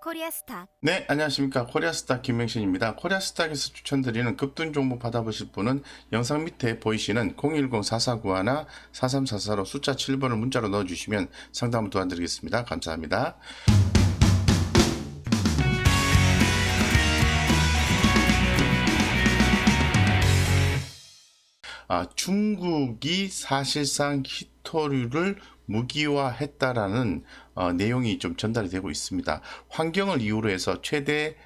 코리아스탁. 네, 안녕하십니까. 코리아스탁 김명신입니다. 코리아스탁에서 추천드리는 급등 종목 받아보실 분은 영상 밑에 보이시는 010-4491-4344로 숫자 7번을 문자로 넣어주시면 상담을 도와드리겠습니다. 감사합니다. 중국이 사실상 히토류를 무기화했다라는 내용이 좀 전달이 되고 있습니다. 환경을 이유로 해서 최대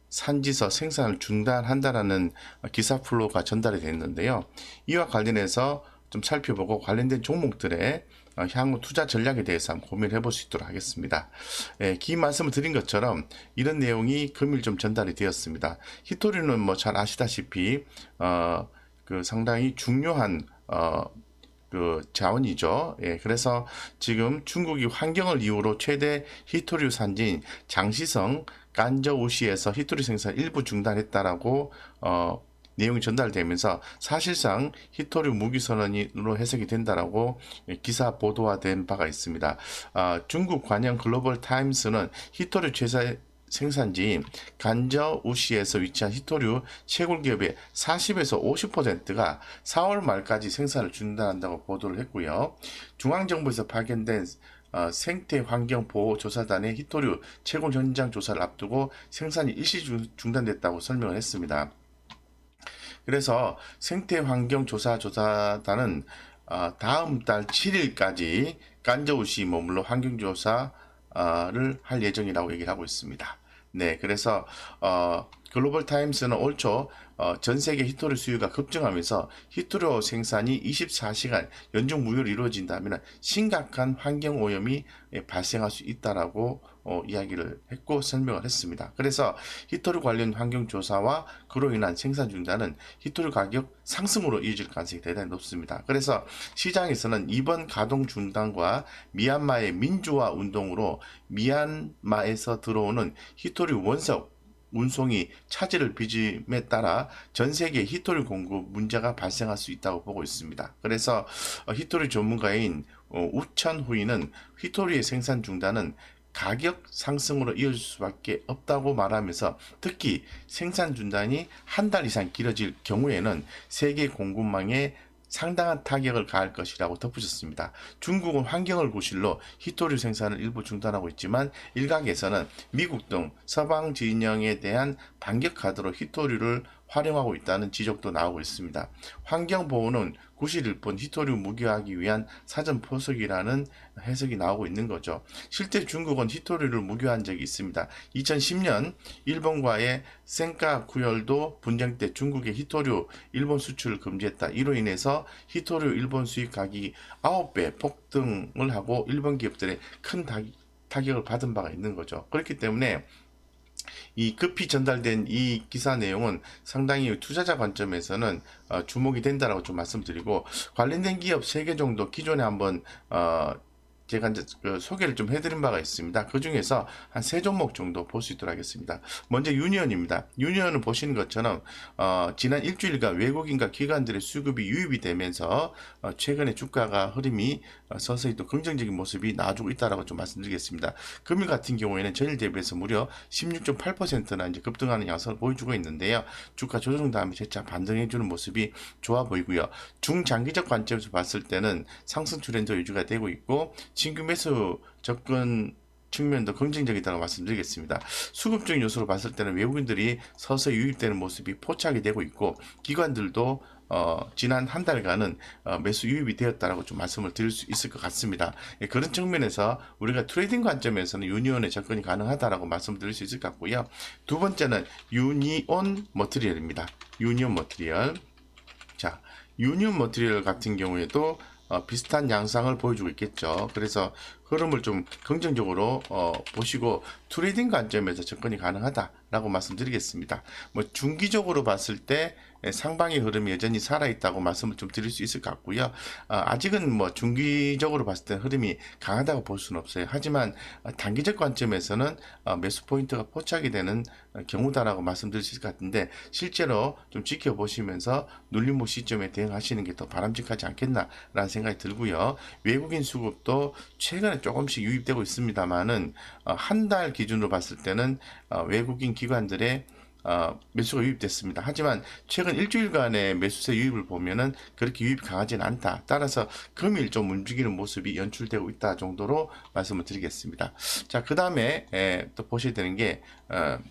산지서 생산을 중단한다라는 기사 플로우가 전달이 됐는데요. 이와 관련해서 좀 살펴보고 관련된 종목들의 향후 투자 전략에 대해서 한번 고민을 해볼 수 있도록 하겠습니다. 긴 말씀을 드린 것처럼 이런 내용이 금일 좀 전달이 되었습니다. 히토류는 뭐 잘 아시다시피 상당히 중요한 자원이죠. 그래서 지금 중국이 환경을 이유로 최대 히토류 산지인 장시성 깐저우시에서 히토류 생산 일부 중단했다라고 내용이 전달되면서 사실상 히토류 무기 선언으로 해석이 된다라고 기사 보도화된 바가 있습니다. 중국 관영 글로벌 타임스는 히토류 생산지인 간저우시에서 위치한 히토류 채굴 기업의 40에서 50%가 4월 말까지 생산을 중단한다고 보도를 했고요. 중앙정부에서 파견된 생태환경보호조사단의 히토류 채굴 현장 조사를 앞두고 생산이 일시 중단됐다고 설명을 했습니다. 그래서 생태환경조사단은 다음 달 7일까지 간저우시 머물러 환경조사를 할 예정이라고 얘기를 하고 있습니다. 네, 그래서 글로벌 타임스는 올 초 전 세계 히토류 수요가 급증하면서 히토류 생산이 24시간 연중 무휴로 이루어진다면 심각한 환경 오염이 발생할 수 있다라고 이야기를 했고 설명을 했습니다. 그래서 히토류 관련 환경 조사와 그로 인한 생산 중단은 히토류 가격 상승으로 이어질 가능성이 대단히 높습니다. 그래서 시장에서는 이번 가동 중단과 미얀마의 민주화 운동으로 미얀마에서 들어오는 히토류 원석 운송이 차질을 빚음에 따라 전 세계 히토류 공급 문제가 발생할 수 있다고 보고 있습니다. 그래서 히토류 전문가인 우천후이는 히토류의 생산 중단은 가격 상승으로 이어질 수밖에 없다고 말하면서 특히 생산 중단이 한 달 이상 길어질 경우에는 세계 공급망에 상당한 타격을 가할 것이라고 덧붙였습니다. 중국은 환경을 구실로 히토류 생산을 일부 중단하고 있지만 일각에서는 미국 등 서방 진영에 대한 반격 카드로 히토류를 활용하고 있다는 지적도 나오고 있습니다. 환경보호는 구실일 뿐 히토류 무기화하기 위한 사전 포석이라는 해석이 나오고 있는 거죠. 실제 중국은 히토류를 무기화한 적이 있습니다. 2010년 일본과의 센카쿠열도 분쟁 때 중국의 히토류 일본 수출을 금지했다. 이로 인해서 히토류 일본 수입 가격이 9배 폭등을 하고 일본 기업들의 큰 타격을 받은 바가 있는 거죠. 그렇기 때문에 이 급히 전달된 이 기사 내용은 상당히 투자자 관점에서는 주목이 된다라고 좀 말씀드리고, 관련된 기업 3개 정도 기존에 한번 제가 이제 소개를 좀 해드린 바가 있습니다. 그 중에서 한 3종목 정도 볼 수 있도록 하겠습니다. 먼저 유니온입니다. 유니온을 보시는 것처럼 지난 일주일간 외국인과 기관들의 수급이 유입이 되면서 최근에 주가가 흐름이 서서히 또 긍정적인 모습이 나와주고 있다라고 좀 말씀드리겠습니다. 금일 같은 경우에는 전일 대비해서 무려 16.8%나 이제 급등하는 양상을 보여주고 있는데요. 주가 조정 다음에 재차 반등해주는 모습이 좋아 보이고요. 중장기적 관점에서 봤을 때는 상승 트렌드 유지가 되고 있고, 신규 매수 접근 측면도 긍정적이다고 말씀드리겠습니다. 수급적인 요소로 봤을 때는 외국인들이 서서히 유입되는 모습이 포착이 되고 있고, 기관들도 지난 한 달간은 매수 유입이 되었다라고 좀 말씀을 드릴 수 있을 것 같습니다. 그런 측면에서 우리가 트레이딩 관점에서는 유니온의 접근이 가능하다라고 말씀드릴 수 있을 것 같고요. 두 번째는 유니온 머티리얼입니다. 유니온 머티리얼. 자, 유니온 머티리얼 같은 경우에도 비슷한 양상을 보여주고 있겠죠. 그래서 흐름을 좀 긍정적으로 보시고 트레이딩 관점에서 접근이 가능하다라고 말씀드리겠습니다. 뭐 중기적으로 봤을 때 상방의 흐름이 여전히 살아있다고 말씀을 좀 드릴 수 있을 것 같고요. 아직은 뭐 중기적으로 봤을 때 흐름이 강하다고 볼 수는 없어요. 하지만 단기적 관점에서는 매수 포인트가 포착이 되는 경우다라고 말씀드릴 수 있을 것 같은데, 실제로 좀 지켜보시면서 눌림목 시점에 대응하시는 게 더 바람직하지 않겠나라는 생각이 들고요. 외국인 수급도 최근에 매달 조금씩 유입되고 있습니다만은 한 달 기준으로 봤을 때는 외국인 기관들의 매수가 유입됐습니다. 하지만 최근 일주일간의 매수세 유입을 보면은 그렇게 유입이 강하지는 않다. 따라서 금일 좀 움직이는 모습이 연출되고 있다 정도로 말씀을 드리겠습니다. 자, 그 다음에 또 보셔야 되는 게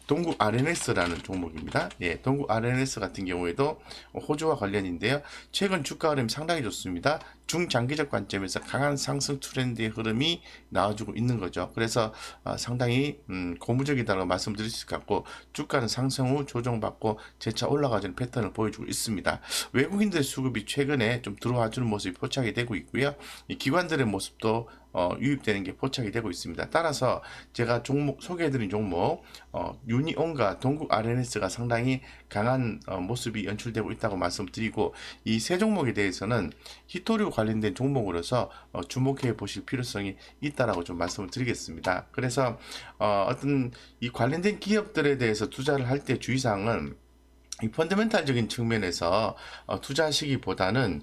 동국 RNS라는 종목입니다. 예, 동국 RNS 같은 경우에도 호주와 관련인데요. 최근 주가 흐름이 상당히 좋습니다. 중장기적 관점에서 강한 상승 트렌드의 흐름이 나와주고 있는 거죠. 그래서 상당히 고무적이다라고 말씀드릴 수 있을 것 같고, 주가는 상승 후 조정받고 재차 올라가주는 패턴을 보여주고 있습니다. 외국인들 수급이 최근에 좀 들어와주는 모습이 포착이 되고 있고요. 이 기관들의 모습도 유입되는 게 포착이 되고 있습니다. 따라서 제가 종목 소개해드린 종목 유니온과 동국 RNS가 상당히 강한 모습이 연출되고 있다고 말씀드리고, 이 세 종목에 대해서는 히토류 관련된 종목으로서 주목해 보실 필요성이 있다라고 좀 말씀을 드리겠습니다. 그래서 어떤 이 관련된 기업들에 대해서 투자를 할 때 주의사항은 이 펀더멘탈적인 측면에서 투자하시기보다는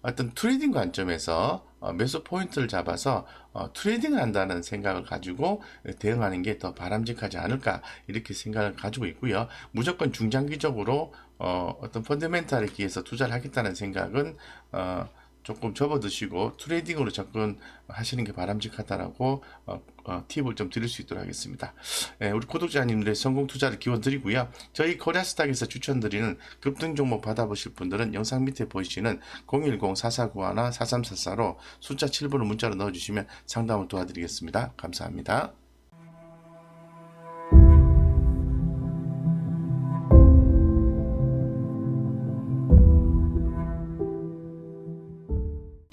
어떤 트레이딩 관점에서 매수 포인트를 잡아서 트레이딩을 한다는 생각을 가지고 대응하는 게 더 바람직하지 않을까, 이렇게 생각을 가지고 있고요. 무조건 중장기적으로 어떤 펀더멘탈에 기해서 투자를 하겠다는 생각은 조금 접어드시고 트레이딩으로 접근하시는 게 바람직하다라고 팁을 좀 드릴 수 있도록 하겠습니다. 우리 구독자님들의 성공 투자를 기원 드리고요. 저희 코리아스탁에서 추천드리는 급등 종목 받아보실 분들은 영상 밑에 보이시는 010-4491-4344로 숫자 7번을 문자로 넣어주시면 상담을 도와드리겠습니다. 감사합니다.